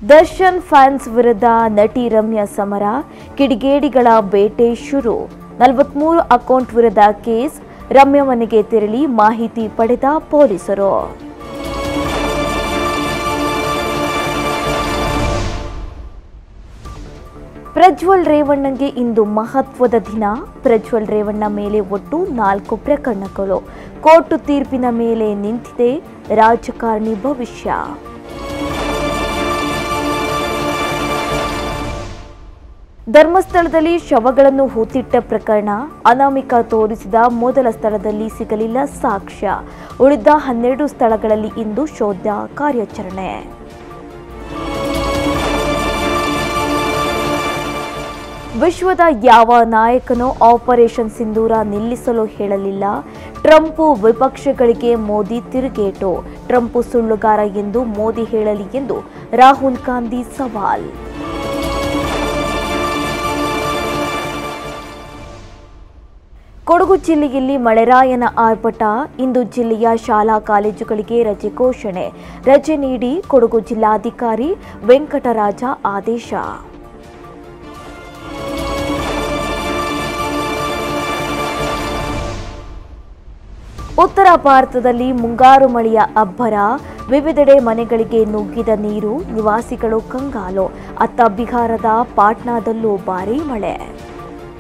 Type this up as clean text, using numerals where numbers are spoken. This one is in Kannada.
ದರ್ಶನ್ ಫ್ಯಾನ್ಸ್ ವಿರುದ್ಧ ನಟಿ ರಮ್ಯಾ ಸಮರ, ಕಿಡಿಗೇಡಿಗಳ ಬೇಟೆ ಶುರು. 43 ಅಕೌಂಟ್ ವಿರುದ್ಧ ಕೇಸ್. ರಮ್ಯಾ ಮನೆಗೆ ತೆರಳಿ ಮಾಹಿತಿ ಪಡೆದ ಪೊಲೀಸರು. ಪ್ರಜ್ವಲ್ ರೇವಣ್ಣಗೆ ಇಂದು ಮಹತ್ವದ ದಿನ. ಪ್ರಜ್ವಲ್ ರೇವಣ್ಣ ಮೇಲೆ ಒಟ್ಟು 4 ಪ್ರಕರಣಗಳು. ಕೋರ್ಟ್ ತೀರ್ಪಿನ ಮೇಲೆ ನಿಂತಿದೆ ರಾಜಕಾರಣಿ ಭವಿಷ್ಯ. ಧರ್ಮಸ್ಥಳದಲ್ಲಿ ಶವಗಳನ್ನು ಹೂತಿಟ್ಟ ಪ್ರಕರಣ. ಅನಾಮಿಕ ತೋರಿಸಿದ ಮೊದಲ ಸ್ಥಳದಲ್ಲಿ ಸಿಗಲಿಲ್ಲ ಸಾಕ್ಷ್ಯ. ಉಳಿದ 12 ಸ್ಥಳಗಳಲ್ಲಿ ಇಂದು ಶೋಧ ಕಾರ್ಯಾಚರಣೆ. ವಿಶ್ವದ ಯಾವ ನಾಯಕನೂ ಆಪರೇಷನ್ ಸಿಂಧೂರ ನಿಲ್ಲಿಸಲು ಹೇಳಲಿಲ್ಲ. ಟ್ರಂಪ್ ವಿಪಕ್ಷಗಳಿಗೆ ಮೋದಿ ತಿರುಗೇಟು. ಟ್ರಂಪ್ ಸುಳ್ಳುಗಾರ ಎಂದು ಮೋದಿ ಹೇಳಲಿ ಎಂದು ರಾಹುಲ್ ಗಾಂಧಿ ಸವಾಲ್. ಕೊಡಗು ಜಿಲ್ಲೆಯಲ್ಲಿ ಮಳೆರಾಯನ ಆರ್ಭಟ. ಇಂದು ಜಿಲ್ಲೆಯ ಶಾಲಾ ಕಾಲೇಜುಗಳಿಗೆ ರಜೆ ಘೋಷಣೆ. ರಜೆ ನೀಡಿ ಕೊಡಗು ಜಿಲ್ಲಾಧಿಕಾರಿ ವೆಂಕಟರಾಜ ಆದೇಶ. ಉತ್ತರ ಭಾರತದಲ್ಲಿ ಮುಂಗಾರು ಮಳೆಯ ಅಬ್ಬರ. ವಿವಿಧೆಡೆ ಮನೆಗಳಿಗೆ ನುಗ್ಗಿದ ನೀರು. ನಿವಾಸಿಗಳು ಕಂಗಾಲು. ಅತ್ತ ಬಿಹಾರದ ಪಾಟ್ನಾದಲ್ಲೂ ಭಾರೀ ಮಳೆ.